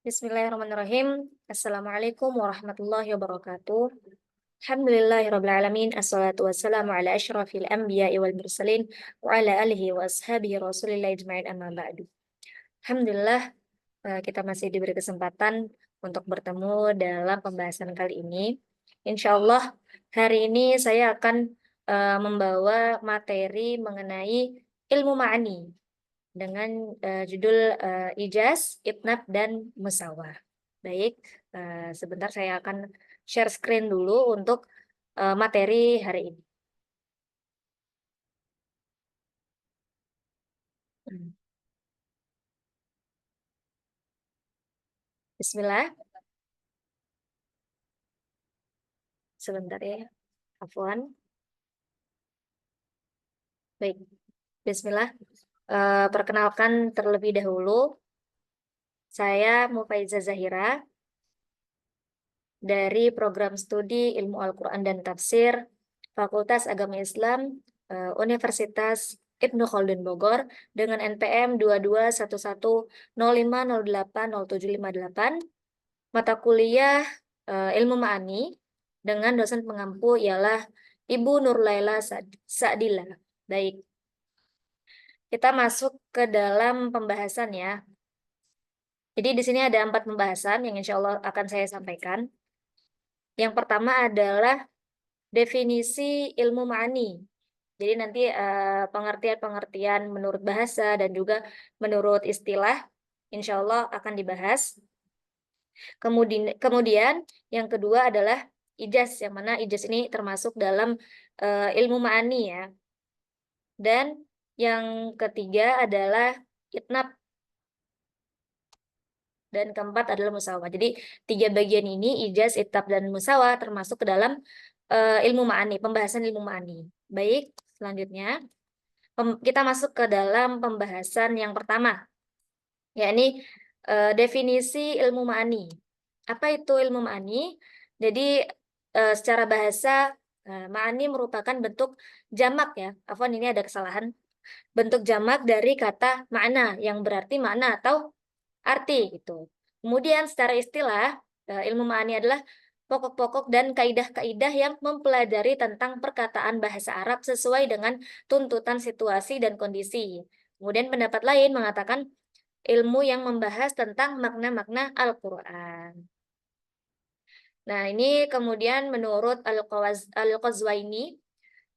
Bismillahirrahmanirrahim. Assalamualaikum warahmatullahi wabarakatuh. Alhamdulillahirrabbilalamin. Assalatu wassalamu ala ashrafil anbiya'i wal mursalin wa ala alihi wa ashabihi rasulillah ijma'in amma ba'du. Alhamdulillah, kita masih diberi kesempatan untuk bertemu dalam pembahasan kali ini. Insya Allah hari ini saya akan membawa materi mengenai ilmu ma'ani dengan judul Ijaz, Itnab, dan Musawah. Baik, sebentar saya akan share screen dulu untuk materi hari ini. Bismillah, sebentar ya, Afwan. Baik, Bismillah. Perkenalkan terlebih dahulu, saya Mufaizah Zahira dari program studi Ilmu Al-Quran dan Tafsir Fakultas Agama Islam Universitas Ibnu Khaldun Bogor dengan NPM 221105080758, mata kuliah Ilmu Ma'ani dengan dosen pengampu ialah Ibu Nurlaila Sa'dila. Baik, kita masuk ke dalam pembahasan ya. Jadi di sini ada 4 pembahasan yang insya Allah akan saya sampaikan. Yang pertama adalah definisi ilmu ma'ani. Jadi nanti pengertian-pengertian menurut bahasa dan juga menurut istilah insya Allah akan dibahas. Kemudian yang kedua adalah ijaz, yang mana ijaz ini termasuk dalam ilmu ma'ani ya. Dan yang ketiga adalah itnab. Dan keempat adalah musawah. Jadi 3 bagian ini, ijaz, itnab, dan musawah termasuk ke dalam ilmu ma'ani, pembahasan ilmu ma'ani. Baik, selanjutnya kita masuk ke dalam pembahasan yang pertama, yakni definisi ilmu ma'ani. Apa itu ilmu ma'ani? Jadi secara bahasa ma'ani merupakan bentuk jamak ya. Afwan, ini ada kesalahan. Bentuk jamak dari kata makna yang berarti makna atau arti gitu. Kemudian secara istilah ilmu ma'ani adalah pokok-pokok dan kaidah-kaidah yang mempelajari tentang perkataan bahasa Arab sesuai dengan tuntutan situasi dan kondisi. Kemudian pendapat lain mengatakan ilmu yang membahas tentang makna-makna Al-Quran. Nah, ini kemudian menurut Al-Qazwaini,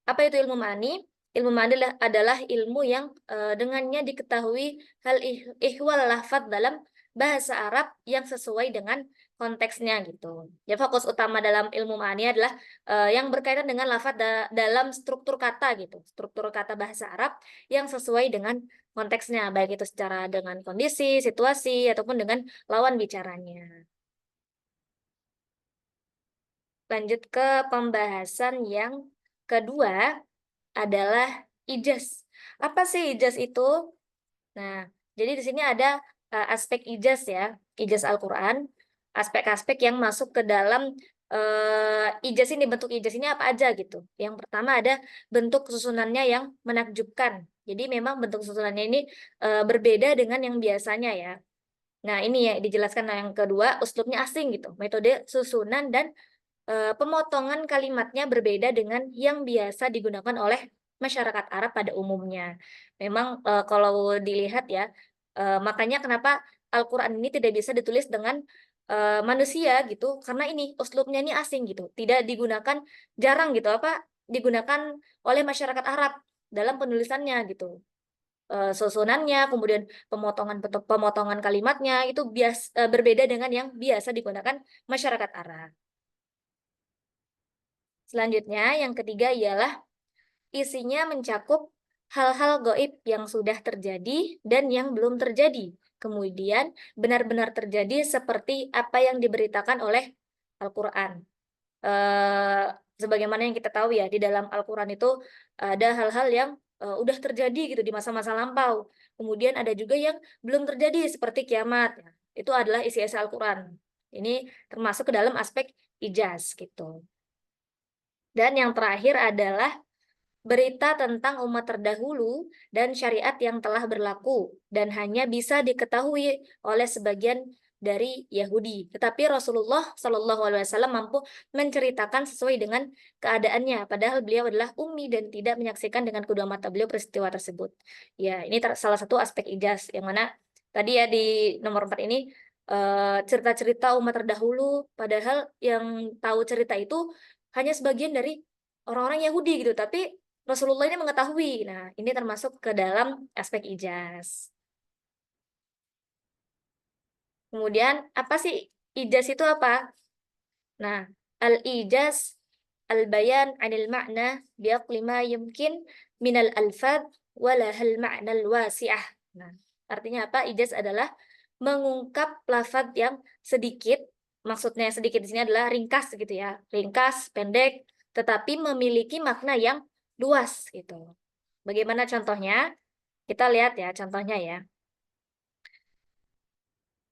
apa itu ilmu ma'ani? Ilmu ma'ani adalah ilmu yang dengannya diketahui hal ihwal lafadz dalam bahasa Arab yang sesuai dengan konteksnya gitu. Ya, fokus utama dalam ilmu ma'ani adalah yang berkaitan dengan lafadz dalam struktur kata gitu. Struktur kata bahasa Arab yang sesuai dengan konteksnya, baik itu secara dengan kondisi, situasi, ataupun dengan lawan bicaranya. Lanjut ke pembahasan yang kedua adalah ijaz. Apa sih ijaz itu? Nah, jadi di sini ada aspek ijaz ya, ijaz Al-Quran, aspek-aspek yang masuk ke dalam ijaz ini, bentuk ijaz ini apa aja gitu. Yang pertama ada bentuk susunannya yang menakjubkan. Jadi memang bentuk susunannya ini berbeda dengan yang biasanya ya. Nah, ini ya dijelaskan. Yang kedua, uslubnya asing gitu. Metode susunan dan pemotongan kalimatnya berbeda dengan yang biasa digunakan oleh masyarakat Arab pada umumnya. Memang kalau dilihat ya, makanya kenapa Al-Quran ini tidak bisa ditulis dengan manusia gitu, karena ini uslubnya ini asing gitu, tidak digunakan, jarang gitu apa digunakan oleh masyarakat Arab dalam penulisannya gitu. Susunannya, kemudian pemotongan kalimatnya itu berbeda dengan yang biasa digunakan masyarakat Arab. Selanjutnya, yang ketiga ialah isinya mencakup hal-hal gaib yang sudah terjadi dan yang belum terjadi. Kemudian benar-benar terjadi seperti apa yang diberitakan oleh Al-Quran. Sebagaimana yang kita tahu ya, di dalam Al-Quran itu ada hal-hal yang udah terjadi gitu di masa-masa lampau. Kemudian ada juga yang belum terjadi seperti kiamat. Itu adalah isi-isi Al-Quran. Ini termasuk ke dalam aspek ijaz gitu. Dan yang terakhir adalah berita tentang umat terdahulu dan syariat yang telah berlaku dan hanya bisa diketahui oleh sebagian dari Yahudi. Tetapi Rasulullah Shallallahu Alaihi Wasallam mampu menceritakan sesuai dengan keadaannya. Padahal beliau adalah ummi dan tidak menyaksikan dengan kedua mata beliau peristiwa tersebut. Ya, ini salah satu aspek ijaz yang mana tadi ya di nomor 4 ini cerita-cerita umat terdahulu. Padahal yang tahu cerita itu hanya sebagian dari orang-orang Yahudi gitu. Tapi Rasulullah ini mengetahui. Nah, ini termasuk ke dalam aspek ijaz. Kemudian apa sih ijaz itu apa? Nah, al-ijaz al-bayan 'anil ma'na biaqli ma yumkin minal alfaz walahal ma'nal wasi'ah. Nah, artinya apa? Ijaz adalah mengungkap lafaz yang sedikit, maksudnya sedikit di sini adalah ringkas gitu ya. Ringkas, pendek, tetapi memiliki makna yang luas gitu. Bagaimana contohnya? Kita lihat ya contohnya ya.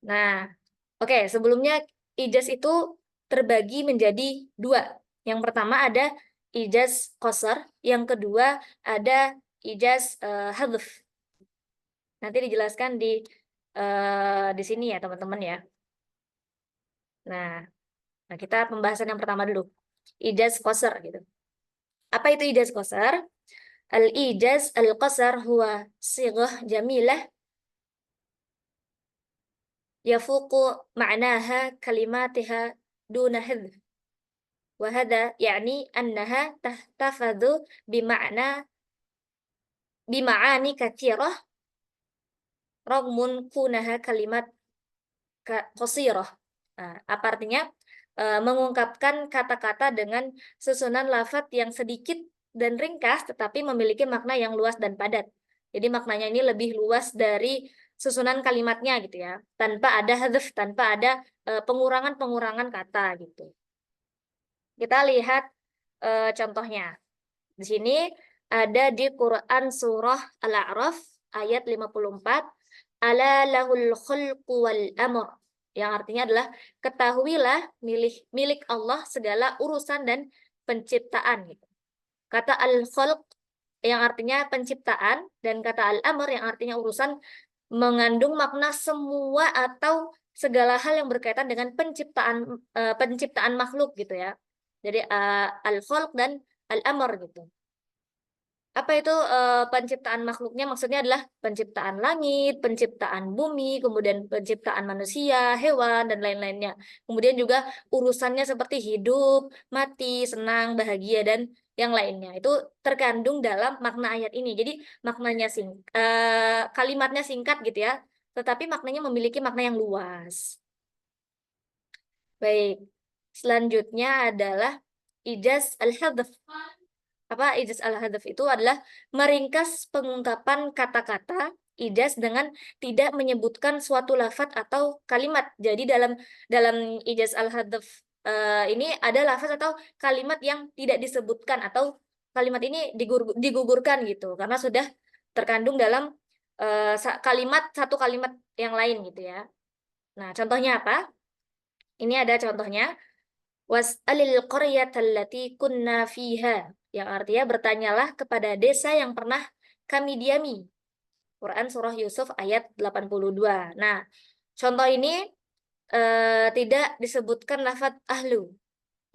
Nah, oke, sebelumnya ijaz itu terbagi menjadi dua. Yang pertama ada ijaz qasar, yang kedua ada ijaz hadf. Nanti dijelaskan di sini ya teman-teman ya. Nah, kita pembahasan yang pertama dulu. Ijaz qasar gitu. Apa itu ijaz qasar? Al-ijaz al-qasar huwa sighah jamilah yafuqu ma'naha kalimatiha duna hadf. وهذا يعني أنها تحتفظ بمعاني كثيرة رغم كونها kalimat قصيرة. Nah, apa artinya? Mengungkapkan kata-kata dengan susunan lafaz yang sedikit dan ringkas tetapi memiliki makna yang luas dan padat. Jadi maknanya ini lebih luas dari susunan kalimatnya gitu ya. Tanpa ada hadzf, tanpa ada pengurangan-pengurangan kata gitu. Kita lihat contohnya. Di sini ada di Quran surah Al-A'raf ayat 54, ala lahul khulqu wal amr, yang artinya adalah ketahuilah milik Allah segala urusan dan penciptaan gitu. Kata al-khalq yang artinya penciptaan dan kata al-amr yang artinya urusan mengandung makna semua atau segala hal yang berkaitan dengan penciptaan makhluk gitu ya. Jadi al-khalq dan al-amr gitu. Apa itu penciptaan makhluknya? Maksudnya adalah penciptaan langit, penciptaan bumi, kemudian penciptaan manusia, hewan, dan lain-lainnya. Kemudian juga urusannya seperti hidup, mati, senang, bahagia, dan yang lainnya. Itu terkandung dalam makna ayat ini. Jadi maknanya kalimatnya singkat gitu ya, tetapi maknanya memiliki makna yang luas. Baik, selanjutnya adalah ijaz al-hadf. Apa ijaz al-hadf itu adalah meringkas pengungkapan kata-kata ijaz dengan tidak menyebutkan suatu lafaz atau kalimat. Jadi dalam ijaz al-hadf ini ada lafaz atau kalimat yang tidak disebutkan atau kalimat ini digugurkan gitu karena sudah terkandung dalam satu kalimat yang lain gitu ya. Nah, contohnya apa? Ini ada contohnya. Was'alil qaryatallati kunna fiha, yang artinya bertanyalah kepada desa yang pernah kami diami. Quran surah Yusuf ayat 82. Nah, contoh ini tidak disebutkan lafaz ahlu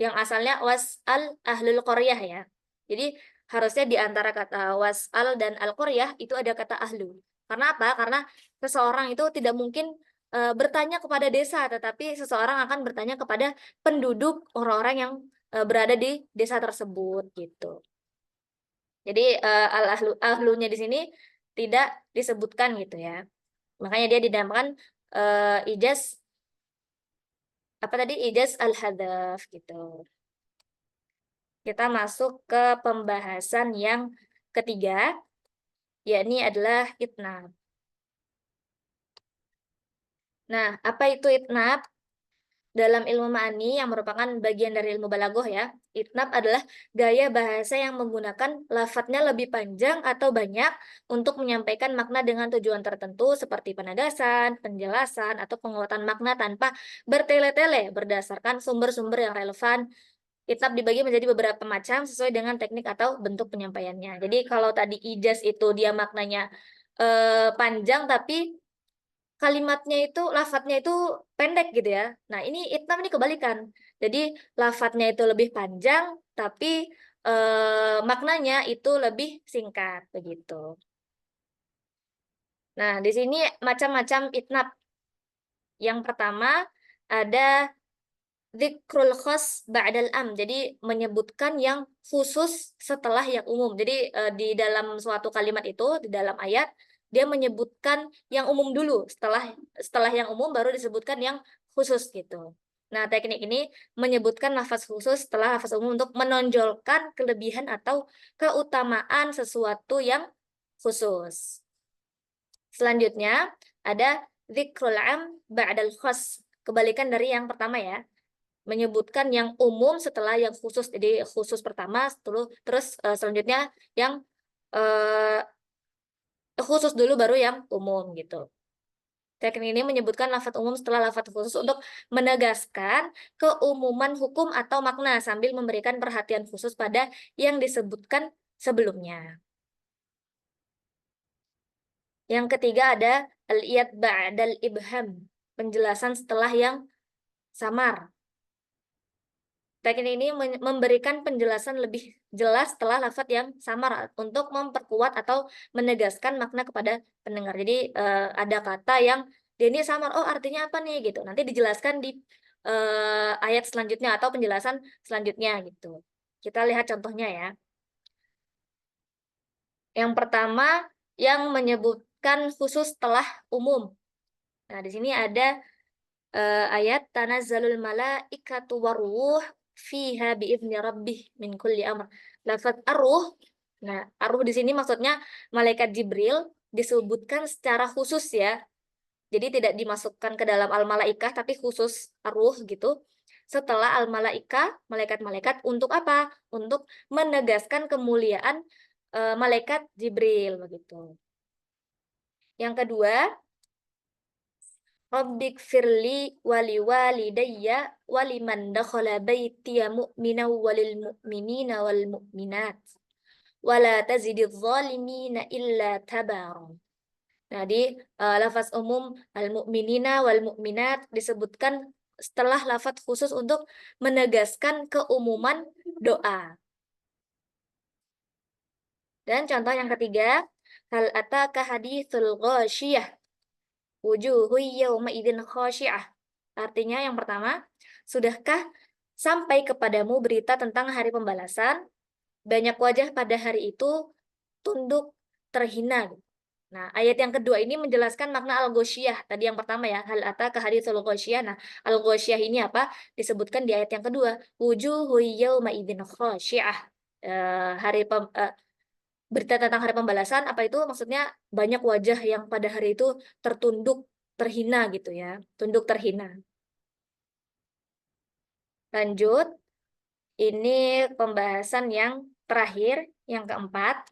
yang asalnya was'al ahlul qaryah ya. Jadi harusnya di antara kata was'al dan al-qaryah itu ada kata ahlu. Karena apa? Karena seseorang itu tidak mungkin bertanya kepada desa, tetapi seseorang akan bertanya kepada penduduk orang-orang yang berada di desa tersebut gitu. Jadi ahlunya di sini tidak disebutkan gitu ya. Makanya dia dinamakan ijaz apa tadi? Ijaz al-hadaf gitu. Kita masuk ke pembahasan yang ketiga, yakni adalah itnab. Nah, apa itu itnab? Dalam ilmu ma'ani yang merupakan bagian dari ilmu balaghah ya, itnab adalah gaya bahasa yang menggunakan lafadznya lebih panjang atau banyak untuk menyampaikan makna dengan tujuan tertentu seperti penegasan, penjelasan, atau penguatan makna tanpa bertele-tele berdasarkan sumber-sumber yang relevan. Itnab dibagi menjadi beberapa macam sesuai dengan teknik atau bentuk penyampaiannya. Jadi kalau tadi ijaz itu dia maknanya panjang tapi kalimatnya itu, lafadznya itu pendek gitu ya. Nah, ini itnab ini kebalikan. Jadi lafadznya itu lebih panjang, tapi maknanya itu lebih singkat begitu. Nah, di sini macam-macam itnab. Yang pertama ada dzikrul khas ba'dal am. Jadi menyebutkan yang khusus setelah yang umum. Jadi di dalam suatu kalimat itu, di dalam ayat, dia menyebutkan yang umum dulu. Setelah yang umum baru disebutkan yang khusus gitu. Nah, teknik ini menyebutkan lafaz khusus setelah lafaz umum untuk menonjolkan kelebihan atau keutamaan sesuatu yang khusus. Selanjutnya ada dzikrul am ba'dal khas. Kebalikan dari yang pertama ya, menyebutkan yang umum setelah yang khusus. Jadi khusus pertama, terus selanjutnya yang eh, khusus dulu baru yang umum gitu. Teknik ini menyebutkan lafaz umum setelah lafaz khusus untuk menegaskan keumuman hukum atau makna sambil memberikan perhatian khusus pada yang disebutkan sebelumnya. Yang ketiga ada al-iyad ba'dal ibham, penjelasan setelah yang samar. Teknik ini memberikan penjelasan lebih jelas setelah lafaz yang samar untuk memperkuat atau menegaskan makna kepada pendengar. Jadi ada kata yang dia ini samar, oh artinya apa nih gitu. Nanti dijelaskan di ayat selanjutnya atau penjelasan selanjutnya gitu. Kita lihat contohnya ya. Yang pertama yang menyebutkan khusus setelah umum. Nah, di sini ada ayat tanazzalul malaikatu waruh fiha biizni rabbih min kulli amr. Lafaz arruh. Nah, arruh di sini maksudnya malaikat Jibril disebutkan secara khusus ya. Jadi tidak dimasukkan ke dalam al-malaikah tapi khusus arruh gitu. Setelah al-malaikah, malaikat-malaikat untuk apa? Untuk menegaskan kemuliaan malaikat Jibril begitu. Yang kedua, Rabbik firli wali walidayya waliman dakhala baitiya mu'minan walil mu'minina wal mu'minat wala tazididz zalimina illa tabara. Nah, di lafaz umum al mu'minina wal mu'minat disebutkan setelah lafaz khusus untuk menegaskan keumuman doa. Dan contoh yang ketiga, hal ataka haditsul ghasyiyah wujuhu yawma idzin khashi'ah. Artinya yang pertama, sudahkah sampai kepadamu berita tentang hari pembalasan? Banyak wajah pada hari itu tunduk terhina. Nah, ayat yang kedua ini menjelaskan makna al-ghasyiyah. Tadi yang pertama ya, hal ataka haditsul ghasyiyah. Nah, al-ghasyiyah ini apa? Disebutkan di ayat yang kedua, wujuhu yawma idzin khashi'ah. Berita tentang hari pembalasan apa itu maksudnya banyak wajah yang pada hari itu tertunduk terhina gitu ya, tunduk terhina. Lanjut, ini pembahasan yang terakhir, yang keempat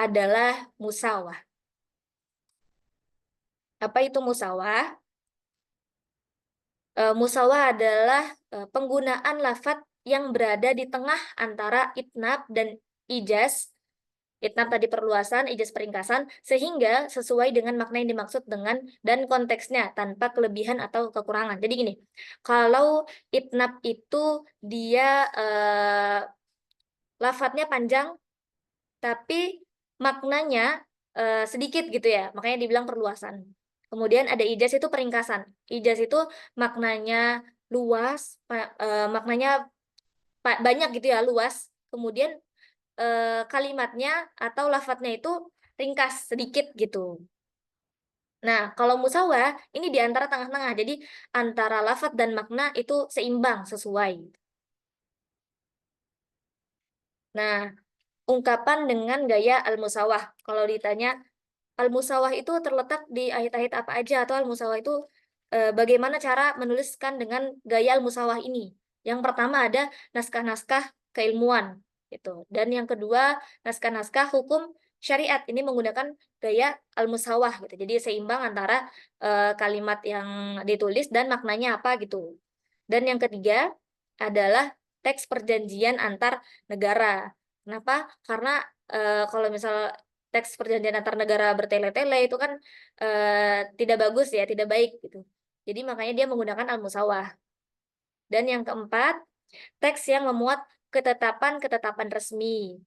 adalah musawah. Apa itu musawah? Musawah adalah penggunaan lafadz yang berada di tengah antara itnab dan ijaz. Itnab tadi perluasan, ijaz peringkasan, sehingga sesuai dengan makna yang dimaksud dengan dan konteksnya tanpa kelebihan atau kekurangan. Jadi gini, kalau itnab itu dia lafadznya panjang, tapi maknanya sedikit gitu ya, makanya dibilang perluasan. Kemudian ada ijaz itu peringkasan. Ijaz itu maknanya luas, maknanya banyak gitu ya, luas. Kemudian kalimatnya atau lafadznya itu ringkas sedikit gitu. Nah, kalau musawah ini di antara tengah-tengah. Jadi antara lafadz dan makna itu seimbang, sesuai. Nah, ungkapan dengan gaya al-musawah. Kalau ditanya al-musawah itu terletak di ayat-ayat apa aja atau al-musawah itu bagaimana cara menuliskan dengan gaya al-musawah ini? Yang pertama ada naskah-naskah keilmuan gitu. Dan yang kedua, naskah-naskah hukum syariat ini menggunakan gaya al-musawah gitu. Jadi seimbang antara kalimat yang ditulis dan maknanya apa gitu. Dan yang ketiga adalah teks perjanjian antar negara. Kenapa? Karena kalau misal teks perjanjian antar negara bertele-tele itu kan tidak bagus ya, tidak baik gitu. Jadi makanya dia menggunakan al-musawah. Dan yang keempat, teks yang memuat ketetapan-ketetapan resmi.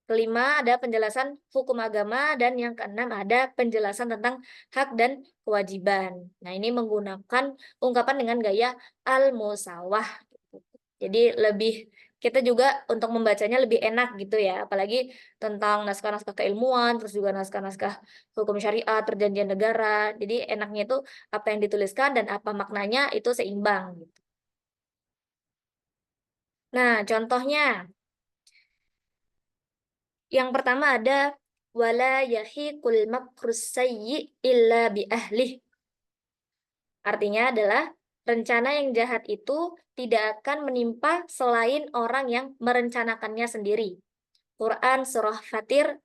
Kelima, ada penjelasan hukum agama, dan yang keenam ada penjelasan tentang hak dan kewajiban. Nah, ini menggunakan ungkapan dengan gaya al-musawah. Jadi lebih kita juga untuk membacanya lebih enak gitu ya, apalagi tentang naskah-naskah keilmuan, terus juga naskah-naskah hukum syariat, perjanjian negara. Jadi enaknya itu apa yang dituliskan dan apa maknanya itu seimbang gitu. Nah, contohnya yang pertama ada wala yahiqul makrus sayyi illa bi ahlih. Artinya adalah rencana yang jahat itu tidak akan menimpa selain orang yang merencanakannya sendiri. Quran surah Fatir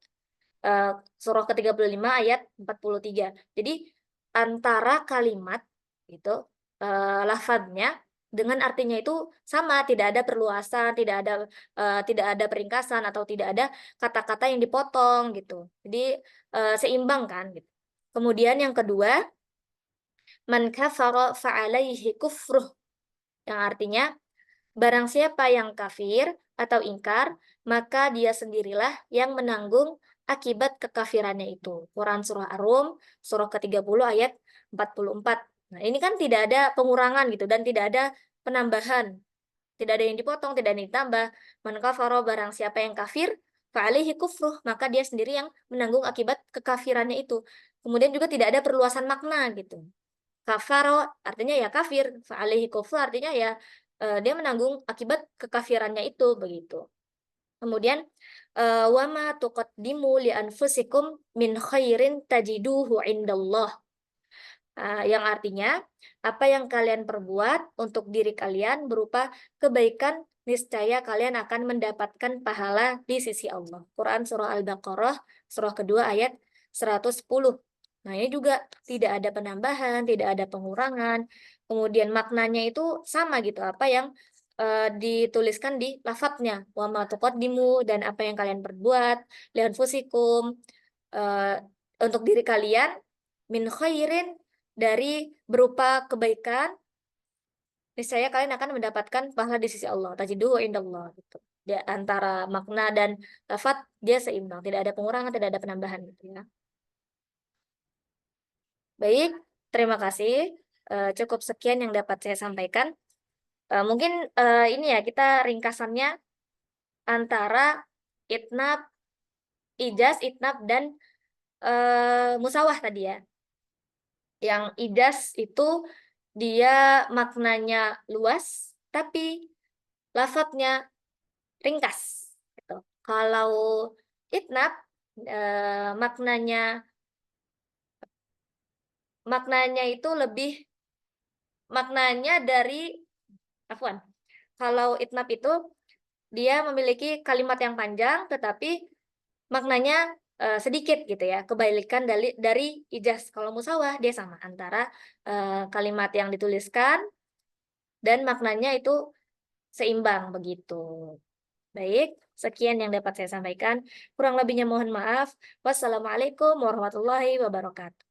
surah ke-35 ayat 43. Jadi antara kalimat itu lafadznya dengan artinya itu sama, tidak ada perluasan, tidak ada peringkasan atau tidak ada kata-kata yang dipotong gitu. Jadi seimbang kan gitu. Kemudian yang kedua, man kafara fa'alaihi kufruh, yang artinya barang siapa yang kafir atau ingkar, maka dia sendirilah yang menanggung akibat kekafirannya itu. Quran surah Ar-Rum, surah ke-30 ayat 44. Nah, ini kan tidak ada pengurangan gitu dan tidak ada penambahan. Tidak ada yang dipotong, tidak ada yang ditambah. Man kafara, barang siapa yang kafir, fa'alihi kufruh, maka dia sendiri yang menanggung akibat kekafirannya itu. Kemudian juga tidak ada perluasan makna gitu. Kafaro artinya ya kafir, fa'alihi kufur artinya ya dia menanggung akibat kekafirannya itu begitu. Kemudian wa ma tuqaddimu li anfusikum min khairin tajiduhu indallah. Yang artinya apa yang kalian perbuat untuk diri kalian berupa kebaikan, niscaya kalian akan mendapatkan pahala di sisi Allah. Quran surah Al-Baqarah surah kedua ayat 110. Nah, ini juga tidak ada penambahan, tidak ada pengurangan. Kemudian maknanya itu sama gitu, apa yang dituliskan di lafadznya. Wa ma tuqaddimu, dan apa yang kalian perbuat, li anfusikum, untuk diri kalian, min khairin, dari berupa kebaikan, niscaya kalian akan mendapatkan pahala di sisi Allah. Tajiduhu indallah gitu. Di antara makna dan lafadz dia seimbang, tidak ada pengurangan, tidak ada penambahan gitu ya. Baik, terima kasih. Cukup sekian yang dapat saya sampaikan. Mungkin ini ya kita ringkasannya antara itnab, ijaz, itnab, dan musawah tadi ya. Yang ijaz itu dia maknanya luas, tapi lafadznya ringkas. Gitu. Kalau itnab maknanya itu lebih maknanya dari afwan. Kalau itnab itu dia memiliki kalimat yang panjang tetapi maknanya sedikit gitu ya. Kebalikan dari ijaz. Kalau musawah dia sama antara kalimat yang dituliskan dan maknanya itu seimbang begitu. Baik, sekian yang dapat saya sampaikan. Kurang lebihnya mohon maaf. Wassalamualaikum warahmatullahi wabarakatuh.